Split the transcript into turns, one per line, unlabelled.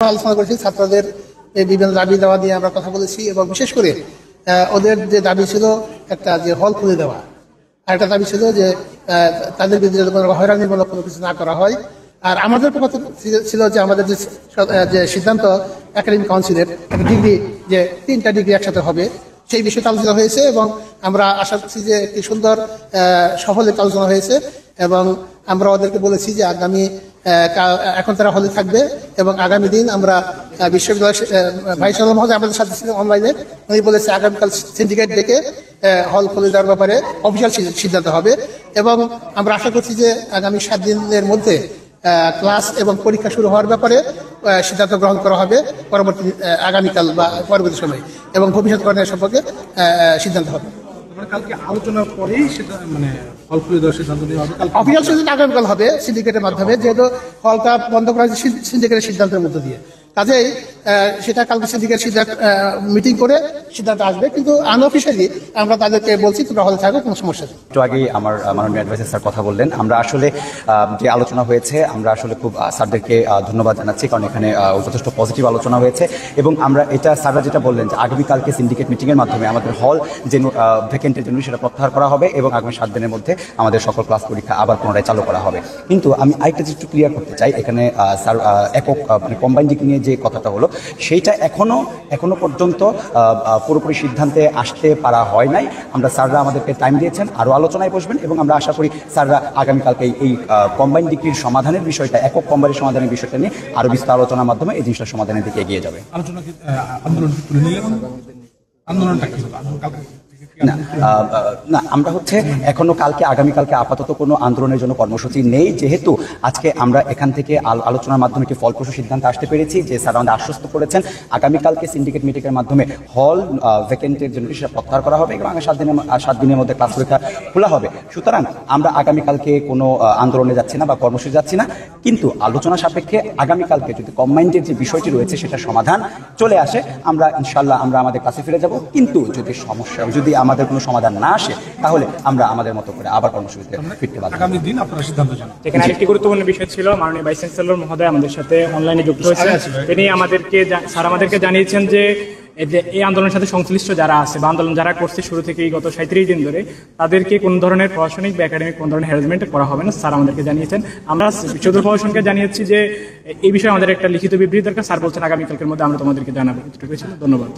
আলোচনা করেছি ছাত্রদের এই বিভিন্ন দাবি দেওয়া নিয়ে আমরা কথা বলেছি এবং বিশেষ করে ওদের যে দাবি ছিল একটা যে হল খুলে দেওয়া, আর একটা দাবি ছিল যে তাদের বিরুদ্ধে কোনো হয়রানিমূলক কোনো কিছু না করা হয়। আর আমাদের পক্ষ ছিল যে আমাদের যে সিদ্ধান্ত একাডেমিক কাউন্সিলের একটা ডিগ্রি, যে 3টা ডিগ্রি একসাথে হবে, সেই বিষয়টা আলোচনা হয়েছে এবং আমরা আশা করছি যে একটি সুন্দর সফল আলোচনা হয়েছে। এবং আমরা ওদেরকে বলেছি যে আগামী এখন তারা হলে থাকবে এবং আগামী দিন আমরা বিশ্ববিদ্যালয় ভাইস চ্যান্সেলর মহোদয় আমাদের সাথে ছিলেন অনলাইনে, উনি বলেছে আগামীকাল সিন্ডিকেট ডেকে হল খুলে দেওয়ার ব্যাপারে অফিসিয়াল সিদ্ধান্ত হবে। এবং আমরা আশা করছি যে আগামী 7 দিনের মধ্যে ক্লাস এবং পরীক্ষা শুরু হওয়ার ব্যাপারে সিদ্ধান্ত গ্রহণ করা হবে পরবর্তী আগামীকাল বা পরবর্তী সময়, এবং ভবিষ্যৎ করণীয় সম্পর্কে সিদ্ধান্ত হবে।
কালকে আলোচনার পরেই সেটা মানে হল খুলে দেওয়ার সিদ্ধান্ত নেওয়া হবে।
অফিসিয়াল সিদ্ধান্ত আগামীকাল হবে সিন্ডিকেটের মাধ্যমে, যেহেতু হলটা বন্ধ করা হয়েছে সিন্ডিকেটের সিদ্ধান্তের মধ্য দিয়ে। কাজেই সেটা কালকে সিন্ডিকেট মিটিং করে সিদ্ধান্ত আসবে, কিন্তু আনঅফিসিয়ালি আমরা তাদেরকে বলছি তোমরা হলে থাকো, কোনো সমস্যা নেই।
একটু আগেই আমার মাননীয় অ্যাডভাইজার স্যার কথা বললেন, আমরা আসলে যে আলোচনা হয়েছে আমরা আসলে খুব স্যারদেরকে ধন্যবাদ জানাচ্ছি, কারণ এখানে যথেষ্ট পজিটিভ আলোচনা হয়েছে। এবং আমরা এটা স্যাররা যেটা বললেন যে আগামীকালকে সিন্ডিকেট মিটিংয়ের মাধ্যমে আমাদের হল যে ভ্যাকেন্টের জন্য সেটা প্রত্যাহার করা হবে এবং আগামী 7 দিনের মধ্যে আমাদের সকল ক্লাস পরীক্ষা আবার পুনরায় চালু করা হবে। কিন্তু আমি আরেকটা জিনিস একটু ক্লিয়ার করতে চাই, এখানে স্যার একক মানে কম্বাইন্ড ডিগ্রি নিয়ে যে কথাটা হলো সেইটা এখনো পর্যন্ত পুরোপুরি সিদ্ধান্তে আসতে পারা হয় নাই। আমরা স্যাররা আমাদেরকে টাইম দিয়েছেন, আরও আলোচনায় বসবেন এবং আমরা আশা করি স্যাররা আগামীকালকে এই কম্বাইন্ড ডিগ্রির সমাধানের বিষয়টা, একক কম্বাইনের সমাধানের বিষয়টা নিয়ে আরও বিস্তার আলোচনার মাধ্যমে এই জিনিসটা সমাধানের দিকে এগিয়ে যাবে। না, আমরা এখনো আগামীকালকে আপাতত কোনো আন্দোলনের জন্য কর্মসূচি নেই, যেহেতু আজকে আমরা এখান থেকে আলোচনার মাধ্যমে একটি ফলপ্রসূ সিদ্ধান্ত আসতে পেরেছি যে স্যার আমাদের আশ্বস্ত করেছেন আগামীকালকে সিন্ডিকেট মিটিংয়ের মাধ্যমে হল ভ্যাকেন্টের জন্য সেটা প্রত্যাহার করা হবে এবং 7 দিনের মধ্যে ক্লাস পরীক্ষা খোলা হবে। সুতরাং আমরা আগামীকালকে কোনো আন্দোলনে যাচ্ছি না বা কর্মসূচি যাচ্ছি না, কিন্তু আলোচনা সাপেক্ষে আগামীকালকে যদি কম্বাইন্ডের যে বিষয়টি রয়েছে সেটা সমাধান চলে আসে, আমরা ইনশাল্লাহ আমরা আমাদের কাছে ফিরে যাব। কিন্তু যদি আমাদের কোনো সমাধান না আসে তাহলে আমরা আমাদের মতো করে আবার কর্মসূচিতে ফিরতে পারবো।
আগামী দিন আপনারা সিদ্ধান্ত জানান।
এখানে আরেকটি গুরুত্বপূর্ণ বিষয় ছিল, মাননীয় ভাইস চ্যান্সেলর মহোদয় আমাদের সাথে অনলাইনে যুক্ত হয়েছে। তিনি আমাদেরকে জানিয়েছেন যে এই আন্দোলনের সাথে সংশ্লিষ্ট যারা আছে বা আন্দোলন যারা করছে শুরু থেকে গত 37 দিন ধরে, তাদেরকে কোনো ধরনের প্রশাসনিক বা একাডেমিক কোনো ধরনের হ্যারাসমেন্ট করা হবে না, স্যার আমাদেরকে জানিয়েছেন। আমরা বিশ্ববিদ্যালয় প্রশাসনকে জানিয়েছি যে এই বিষয়ে আমাদের একটা লিখিত বিবৃতি দরকার। স্যার বলছেন আগামীকালকের মধ্যে আমরা তোমাদেরকে জানাবো। ধন্যবাদ।